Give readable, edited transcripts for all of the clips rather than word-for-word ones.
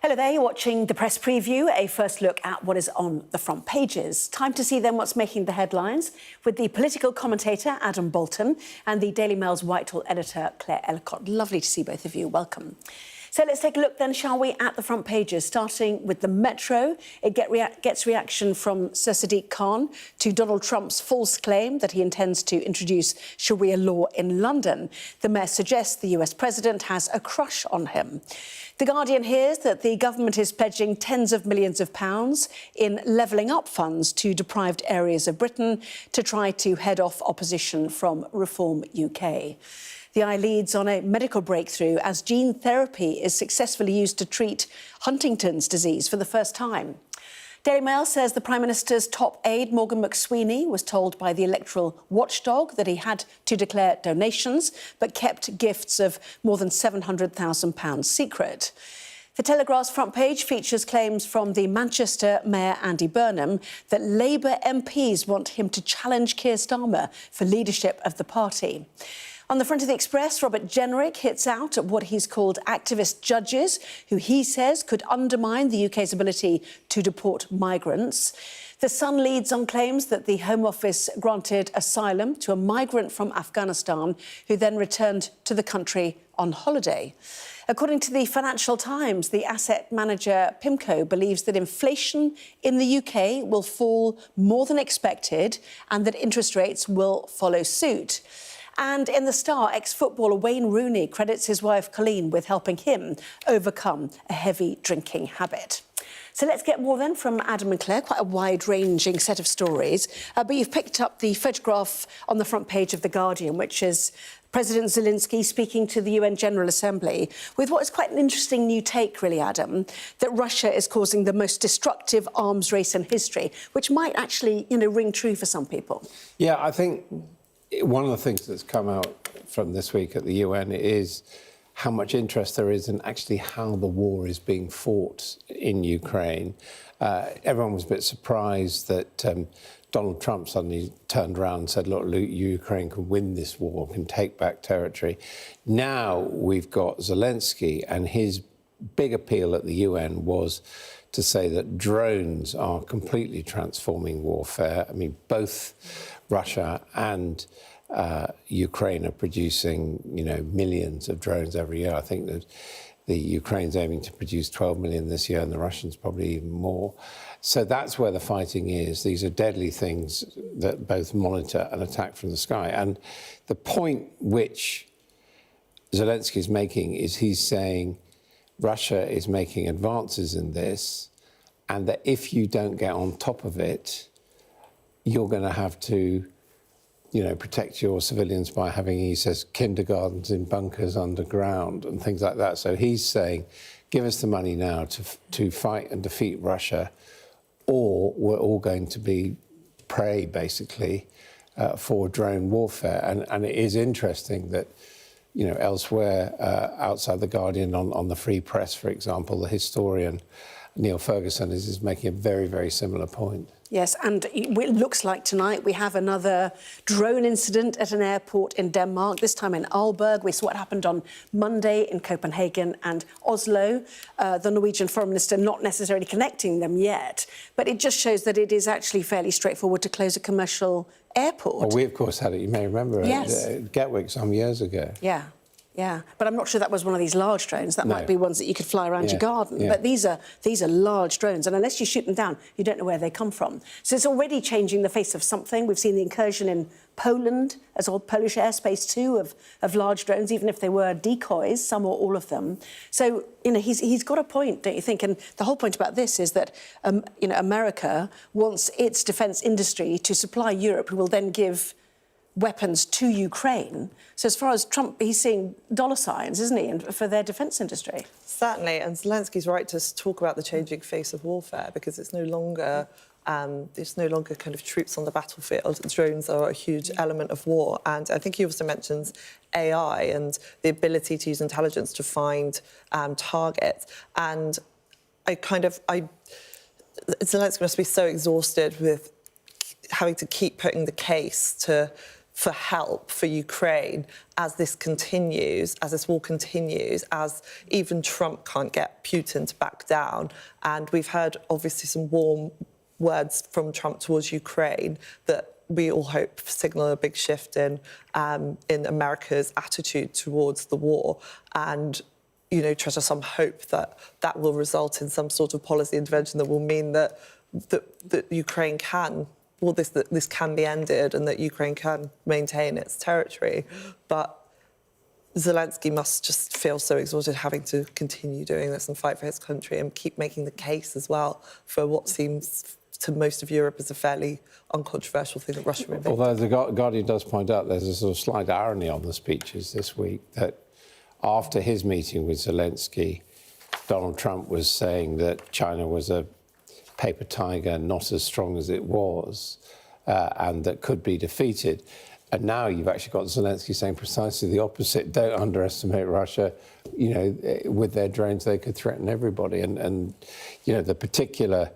Hello there, you're watching the press preview, a first look at what is on the front pages. Time to see then what's making the headlines with the political commentator Adam Boulton and the Daily Mail's Whitehall editor Claire Ellicott. Lovely to see both of you. Welcome. So let's take a look then, shall we, at the front pages, starting with the Metro. It gets reaction from Sir Sadiq Khan to Donald Trump's false claim that he intends to introduce Sharia law in London. The Mayor suggests the US president has a crush on him. The Guardian hears that the government is pledging tens of millions of pounds in levelling up funds to deprived areas of Britain to try to head off opposition from Reform UK. The Eye leads on a medical breakthrough as gene therapy is successfully used to treat Huntington's disease for the first time. Daily Mail says the Prime Minister's top aide, Morgan McSweeney, was told by the electoral watchdog that he had to declare donations, but kept gifts of more than £700,000 secret. The Telegraph's front page features claims from the Manchester Mayor Andy Burnham that Labour MPs want him to challenge Keir Starmer for leadership of the party. On the front of the Express, Robert Jenrick hits out at what he's called activist judges, who he says could undermine the UK's ability to deport migrants. The Sun leads on claims that the Home Office granted asylum to a migrant from Afghanistan who then returned to the country on holiday. According to the Financial Times, the asset manager PIMCO believes that inflation in the UK will fall more than expected and that interest rates will follow suit. And in the Star, ex-footballer Wayne Rooney credits his wife Colleen with helping him overcome a heavy drinking habit. So let's get more then from Adam and Claire, quite a wide-ranging set of stories. But you've picked up the photograph on the front page of The Guardian, which is President Zelensky speaking to the UN General Assembly with what is quite an interesting new take, really, Adam, that Russia is causing the most destructive arms race in history, which might actually, ring true for some people. Yeah, I think one of the things that's come out from this week at the UN is how much interest there is in actually how the war is being fought in Ukraine. Everyone was a bit surprised that Donald Trump suddenly turned around and said, look, Ukraine can win this war, can take back territory. Now we've got Zelensky, and his big appeal at the UN was to say that drones are completely transforming warfare. I mean, both Russia and Ukraine are producing, millions of drones every year. I think that the Ukraine's aiming to produce 12 million this year, and the Russians probably even more. So that's where the fighting is. These are deadly things that both monitor and attack from the sky. And the point which Zelensky is making is he's saying Russia is making advances in this, and that if you don't get on top of it, you're going to have to, protect your civilians by having, he says, kindergartens in bunkers underground and things like that. So he's saying, give us the money now to fight and defeat Russia, or we're all going to be prey, basically, for drone warfare. And it is interesting that, elsewhere outside The Guardian, on the Free Press, for example, the historian Neil Ferguson is making a very, very similar point. Yes, and it looks like tonight we have another drone incident at an airport in Denmark, this time in Aalborg. We saw what happened on Monday in Copenhagen and Oslo. The Norwegian Foreign Minister not necessarily connecting them yet, but it just shows that it is actually fairly straightforward to close a commercial airport. Well, we, of course, had it, you may remember, yes, at Gatwick some years ago. Yeah. Yeah, but I'm not sure that was one of these large drones. That might be ones that you could fly around your garden. Yeah. But these are large drones, and unless you shoot them down, you don't know where they come from. So it's already changing the face of something. We've seen the incursion in Poland, as old Polish airspace too, of large drones, even if they were decoys, some or all of them. So, he's got a point, don't you think? And the whole point about this is that, America wants its defence industry to supply Europe, who will then give weapons to Ukraine. So as far as Trump, he's seeing dollar signs, isn't he, for their defence industry? Certainly, and Zelensky's right to talk about the changing face of warfare, because it's no longer kind of troops on the battlefield. Drones are a huge element of war, and I think he also mentions AI and the ability to use intelligence to find targets. And Zelensky must be so exhausted with having to keep putting the case for help for Ukraine as this continues, as this war continues, as even Trump can't get Putin to back down. And we've heard, obviously, some warm words from Trump towards Ukraine that we all hope signal a big shift in America's attitude towards the war, and treasure some hope that that will result in some sort of policy intervention that will mean that Ukraine can, that this can be ended and that Ukraine can maintain its territory. But Zelensky must just feel so exhausted having to continue doing this and fight for his country and keep making the case as well for what seems to most of Europe is a fairly uncontroversial thing that Russia invaded. Although the Guardian does point out there's a sort of slight irony on the speeches this week that after his meeting with Zelensky, Donald Trump was saying that China was a paper tiger, not as strong as it was, and that could be defeated. And now you've actually got Zelensky saying precisely the opposite. Don't underestimate Russia. With their drones, they could threaten everybody. And the particular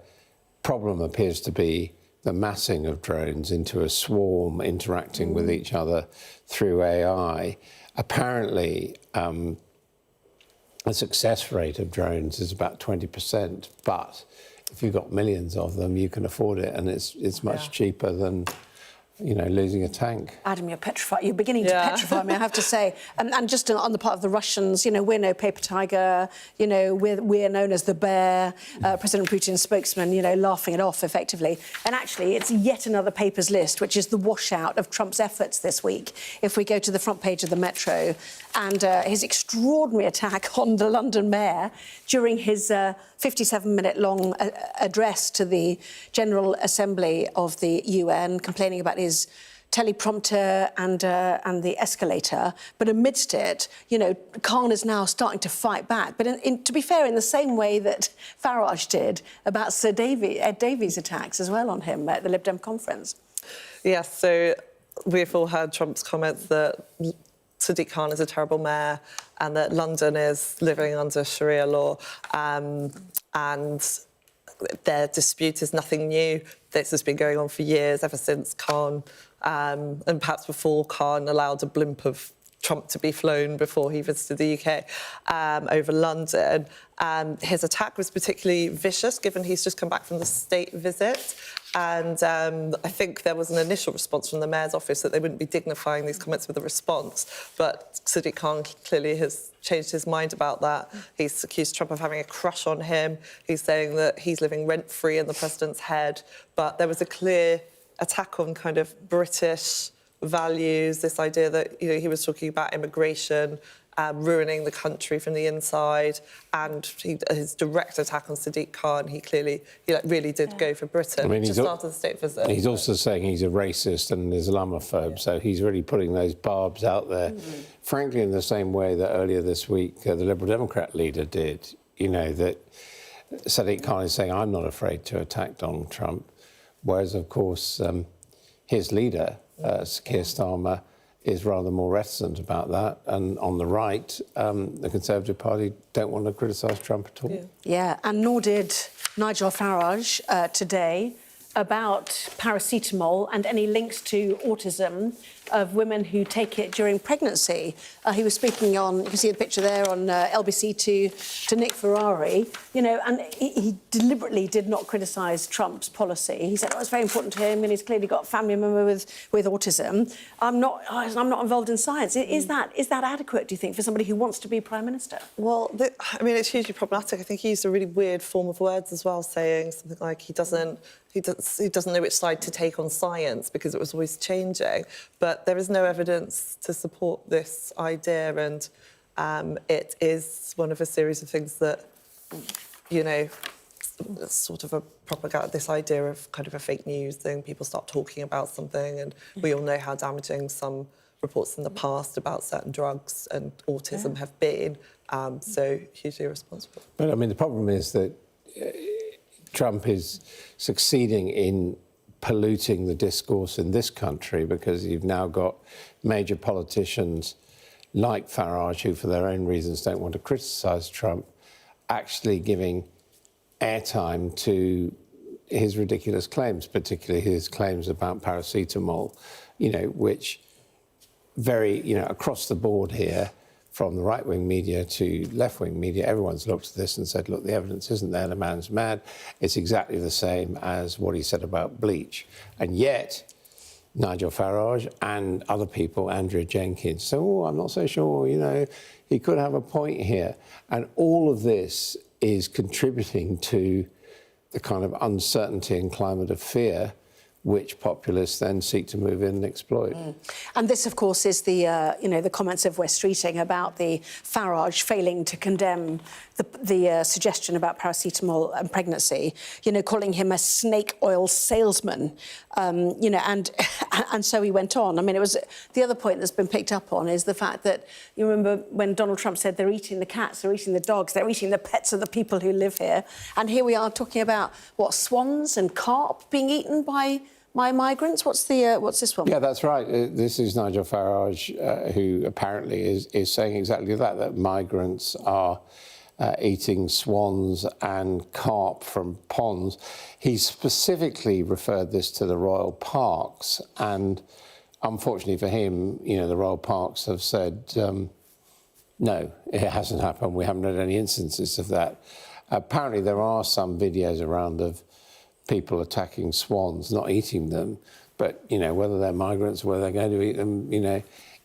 problem appears to be the massing of drones into a swarm interacting with each other through AI. Apparently, the success rate of drones is about 20%, but if you've got millions of them, you can afford it, and it's much cheaper than losing a tank. Adam, you're petrified. You're beginning to petrify me, I have to say. And just on the part of the Russians, we're no paper tiger. We're known as the bear. President Putin's spokesman, laughing it off effectively. And actually, it's yet another papers list, which is the washout of Trump's efforts this week. If we go to the front page of the Metro, and his extraordinary attack on the London mayor during his 57-minute-long address to the General Assembly of the UN, complaining about his teleprompter and the escalator. But amidst it, Khan is now starting to fight back. But to be fair, in the same way that Farage did about Ed Davies' attacks as well on him at the Lib Dem conference. Yes, so we've all heard Trump's comments that Sadiq Khan is a terrible mayor and that London is living under Sharia law, and their dispute is nothing new. This has been going on for years, ever since Khan, and perhaps before Khan allowed a blimp of Trump to be flown before he visited the UK over London. His attack was particularly vicious, given he's just come back from the state visit. And I think there was an initial response from the mayor's office that they wouldn't be dignifying these comments with a response. But Sadiq Khan clearly has changed his mind about that. He's accused Trump of having a crush on him. He's saying that he's living rent-free in the president's head. But there was a clear attack on kind of British values, this idea that he was talking about immigration, ruining the country from the inside, and his direct attack on Sadiq Khan, he really did go for Britain just after the state visit. He's also saying he's a racist and an Islamophobe, so he's really putting those barbs out there, frankly, in the same way that earlier this week the Liberal Democrat leader did, that Sadiq Khan is saying, I'm not afraid to attack Donald Trump, whereas, of course, his leader, Keir Starmer, is rather more reticent about that. And on the right, the Conservative Party don't want to criticise Trump at all. Yeah, and nor did Nigel Farage today about paracetamol and any links to autism of women who take it during pregnancy. He was speaking on, you can see the picture there, on LBC to Nick Ferrari, and he deliberately did not criticise Trump's policy. He said, it's very important to him, and he's clearly got a family member with autism. I'm not involved in science. Is that adequate, do you think, for somebody who wants to be Prime Minister? Well, it's hugely problematic. I think he used a really weird form of words as well, saying something like he doesn't know which side to take on science because it was always changing. But there is no evidence to support this idea, and it is one of a series of things that, sort of a propaganda, this idea of kind of a fake news thing. People start talking about something, and we all know how damaging some reports in the past about certain drugs and autism have been, so hugely irresponsible. But, the problem is that Trump is succeeding in polluting the discourse in this country because you've now got major politicians like Farage, who for their own reasons don't want to criticise Trump, actually giving airtime to his ridiculous claims, particularly his claims about paracetamol, which very, across the board here, from the right-wing media to left-wing media, everyone's looked at this and said, look, the evidence isn't there, the man's mad. It's exactly the same as what he said about bleach. And yet, Nigel Farage and other people, Andrea Jenkins, so I'm not so sure, he could have a point here. And all of this is contributing to the kind of uncertainty and climate of fear which populists then seek to move in and exploit. And this, of course, is the, the comments of West Streeting about the Farage failing to condemn the suggestion about paracetamol and pregnancy, calling him a snake oil salesman, and so he went on. I mean, it was the other point that's been picked up on is the fact that you remember when Donald Trump said they're eating the cats, they're eating the dogs, they're eating the pets of the people who live here. And here we are talking about, swans and carp being eaten by migrants? What's this one? Yeah, that's right. This is Nigel Farage, who apparently is saying exactly that migrants are eating swans and carp from ponds. He specifically referred this to the royal parks, and unfortunately for him, the royal parks have said, no, it hasn't happened. We haven't had any instances of that. Apparently there are some videos around of people attacking swans, not eating them, but, whether they're migrants, whether they're going to eat them,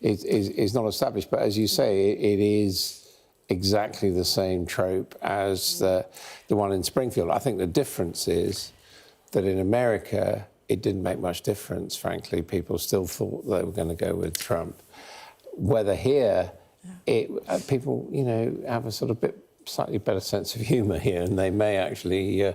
is not established. But as you say, it is exactly the same trope as the one in Springfield. I think the difference is that in America, it didn't make much difference, frankly. People still thought they were going to go with Trump. Whether here, people, have a sort of slightly better sense of humour here, and they may actually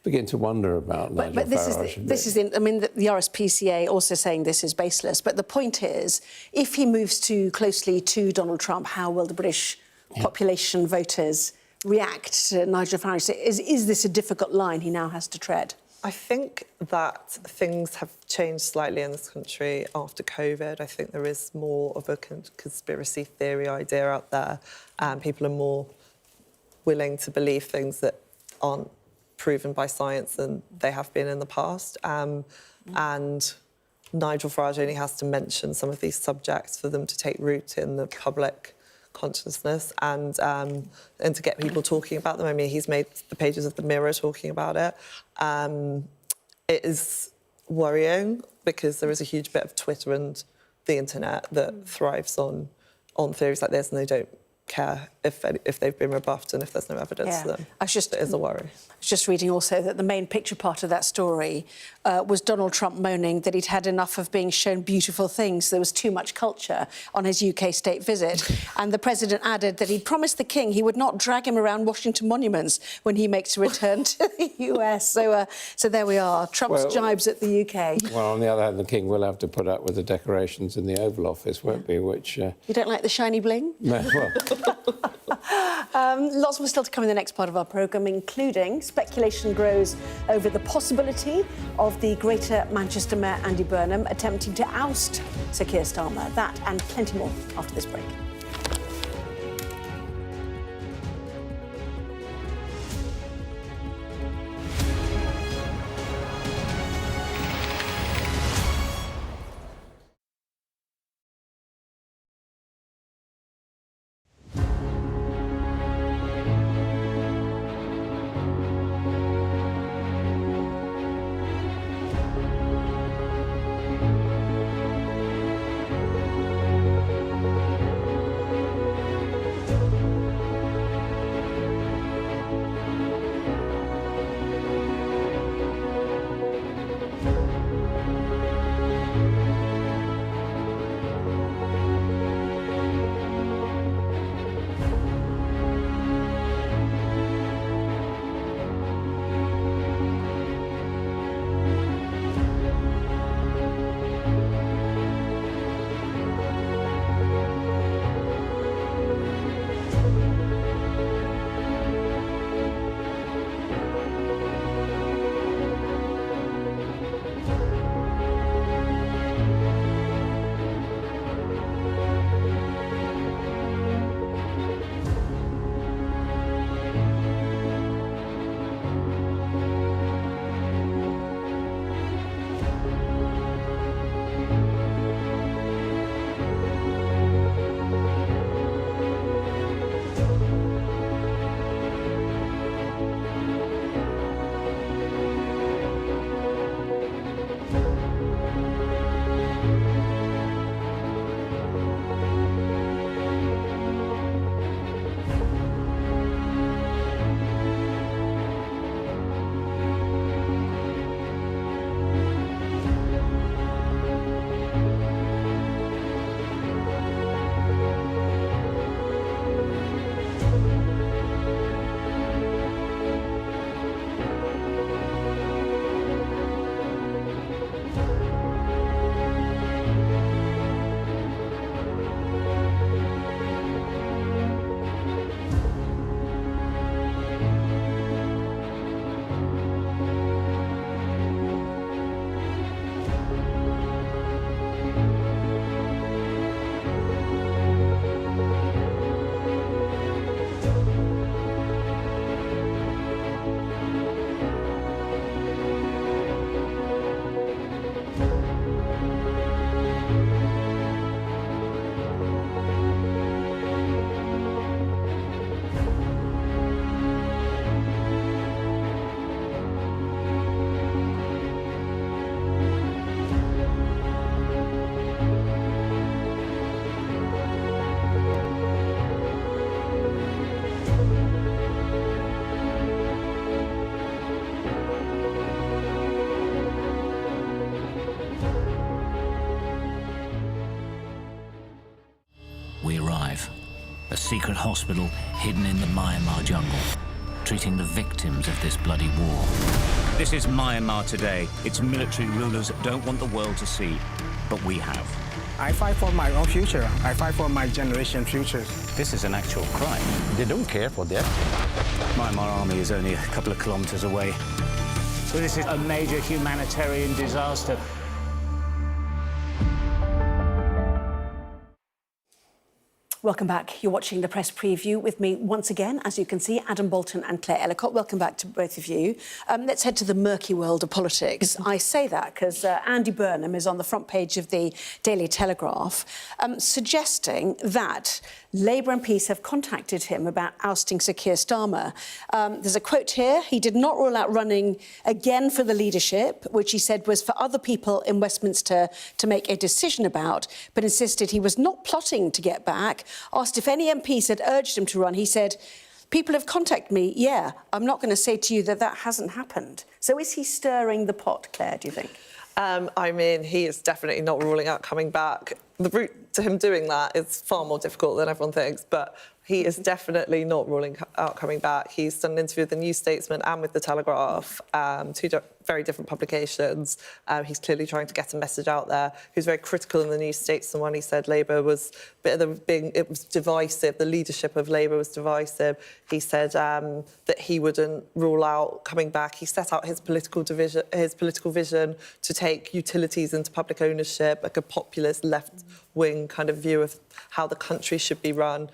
begin to wonder about Nigel Farage. This is the RSPCA also saying this is baseless. But the point is, if he moves too closely to Donald Trump, how will the British population voters react to Nigel Farage? Is this a difficult line he now has to tread? I think that things have changed slightly in this country after COVID. I think there is more of a conspiracy theory idea out there, and people are more willing to believe things that aren't proven by science than they have been in the past. And Nigel Farage only has to mention some of these subjects for them to take root in the public consciousness and to get people talking about them. I mean, he's made the pages of the Mirror talking about it. It is worrying because there is a huge bit of Twitter and the internet that thrives on theories like this, and they don't care if they've been rebuffed and if there's no evidence to them. It is a worry. I was just reading also that the main picture part of that story was Donald Trump moaning that he'd had enough of being shown beautiful things. There was too much culture on his UK state visit. And the president added that he'd promised the king he would not drag him around Washington monuments when he makes a return to the US. So there we are, Trump's jibes at the UK. Well, on the other hand, the king will have to put up with the decorations in the Oval Office, won't he? Which you don't like the shiny bling? No, well. Lots more still to come in the next part of our programme, including speculation grows over the possibility of the Greater Manchester Mayor Andy Burnham attempting to oust Sir Keir Starmer. That and plenty more after this break. we arrive. A secret hospital hidden in the Myanmar jungle, treating the victims of this bloody war. This is Myanmar today. Its military rulers don't want the world to see, but we have. I fight for my own future. I fight for my generation's future. This is an actual crime. They don't care for that. Myanmar army is only a couple of kilometers away. So this is a major humanitarian disaster. Welcome back. You're watching the press preview with me once again, as you can see, Adam Boulton and Claire Ellicott. Welcome back to both of you. Let's head to the murky world of politics. I say that because Andy Burnham is on the front page of the Daily Telegraph, suggesting that Labour MPs have contacted him about ousting Sir Keir Starmer. There's a quote here. He did not rule out running again for the leadership, which he said was for other people in Westminster to make a decision about, but insisted he was not plotting to get back. Asked if any MPs had urged him to run, he said, "People have contacted me, yeah. I'm not going to say to you that that hasn't happened." So is he stirring the pot, Claire, do you think? I mean, he is definitely not ruling out coming back. The route to him doing that is far more difficult than everyone thinks, but he is definitely not ruling out coming back. He's done an interview with the New Statesman and with the Telegraph, two very different publications. He's clearly trying to get a message out there. He was very critical in the New Statesman when he said Labour was it was divisive. The leadership of Labour was divisive. He said that he wouldn't rule out coming back. He set out his political vision to take utilities into public ownership, like a populist left-wing kind of view of how the country should be run.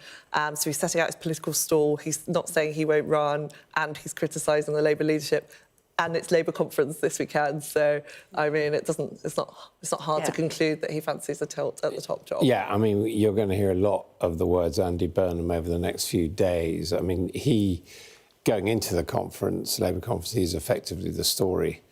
So he's setting out his political stall. He's not saying he won't run, and he's criticising the Labour leadership. And it's Labour conference this weekend, so I mean, it's not hard to conclude that he fancies a tilt at the top job. Yeah, I mean, you're going to hear a lot of the words Andy Burnham over the next few days. I mean, going into the conference, Labour conference, he's effectively the story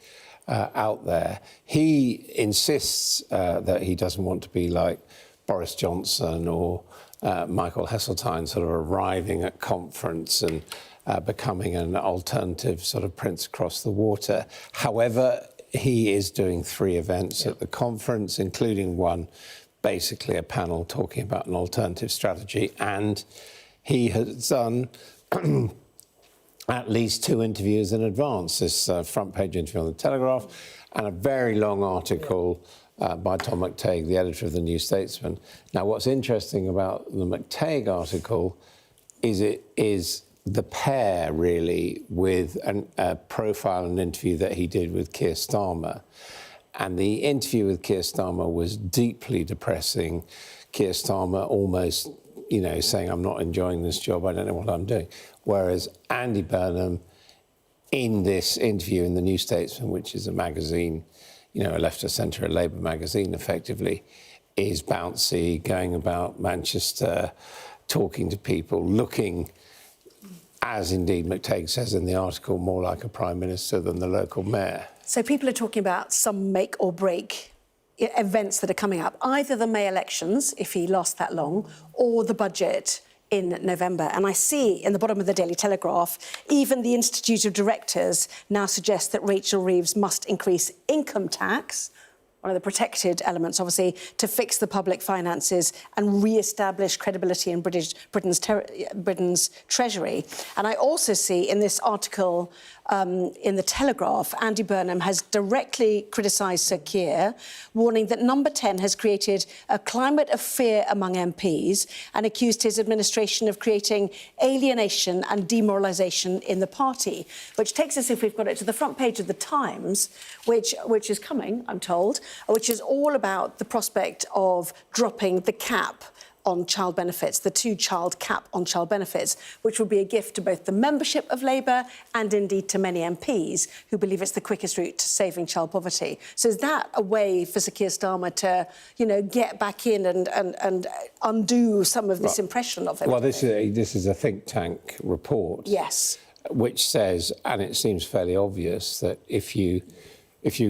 out there. He insists that he doesn't want to be like Boris Johnson or Michael Heseltine, sort of arriving at conference and becoming an alternative sort of prince across the water. However, he is doing 3 events at the conference, including one, basically a panel talking about an alternative strategy. And he has done at least 2 interviews in advance, this front page interview on the Telegraph and a very long article by Tom McTague, the editor of the New Statesman. Now, what's interesting about the McTague article is it is the pair, really, with a profile and interview that he did with Keir Starmer. And the interview with Keir Starmer was deeply depressing. Keir Starmer almost, saying, "I'm not enjoying this job, I don't know what I'm doing." Whereas Andy Burnham, in this interview in the New Statesman, which is a magazine, a left-of-centre, a Labour magazine, effectively, is bouncy, going about Manchester, talking to people, looking, as indeed McTague says in the article, more like a Prime Minister than the local mayor. So people are talking about some make or break events that are coming up, either the May elections, if he lasts that long, or the budget in November. And I see in the bottom of the Daily Telegraph, even the Institute of Directors now suggests that Rachel Reeves must increase income tax, one of the protected elements, obviously, to fix the public finances and re-establish credibility in Britain's Treasury. And I also see in this article in the Telegraph, Andy Burnham has directly criticised Sir Keir, warning that Number 10 has created a climate of fear among MPs and accused his administration of creating alienation and demoralisation in the party, which takes us, if we've got it, to the front page of The Times, which is coming, I'm told, which is all about the prospect of dropping the cap on child benefits, the 2-child cap on child benefits, which will be a gift to both the membership of Labour and indeed to many MPs who believe it's the quickest route to saving child poverty. So is that a way for Sir Keir Starmer to, get back in and undo some of this impression of him? Well, this is a think tank report. Yes. Which says, and it seems fairly obvious, that if you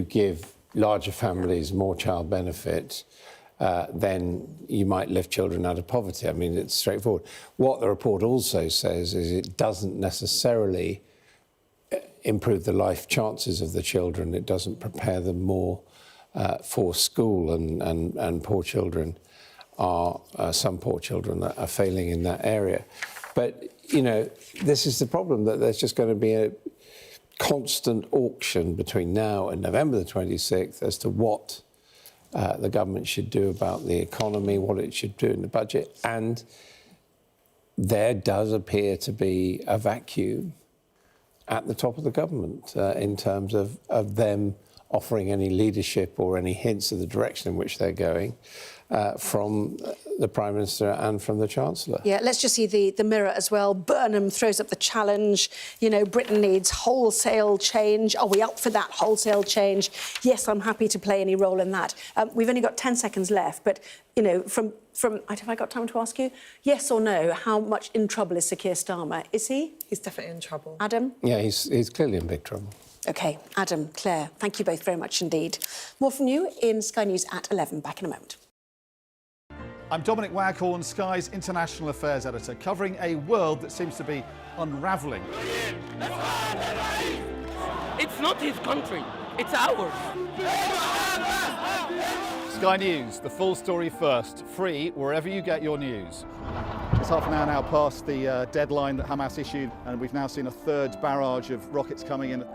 give larger families more child benefit, then you might lift children out of poverty. I mean, it's straightforward. What the report also says is it doesn't necessarily improve the life chances of the children. It doesn't prepare them more for school, and poor children some poor children are failing in that area. But, you know, this is the problem, that there's just going to be a constant auction between now and November the 26th as to what the government should do about the economy, what it should do in the budget. And there does appear to be a vacuum at the top of the government in terms of them offering any leadership or any hints of the direction in which they're going from the Prime Minister and from the Chancellor. Yeah, let's just see the Mirror as well. Burnham throws up the challenge. You know, Britain needs wholesale change. Are we up for that wholesale change? Yes, I'm happy to play any role in that. We've only got 10 seconds left, but, you know, from have I got time to ask you? Yes or no, how much in trouble is Sir Keir Starmer? Is he? He's definitely in trouble. Adam? Yeah, he's clearly in big trouble. OK, Adam, Claire, thank you both very much indeed. More from you in Sky News at 11. Back in a moment. I'm Dominic Waghorn, Sky's International Affairs Editor, covering a world that seems to be unravelling. It's not his country, it's ours. Sky News, the full story first, free wherever you get your news. It's half an hour now past the deadline that Hamas issued, and we've now seen a third barrage of rockets coming in.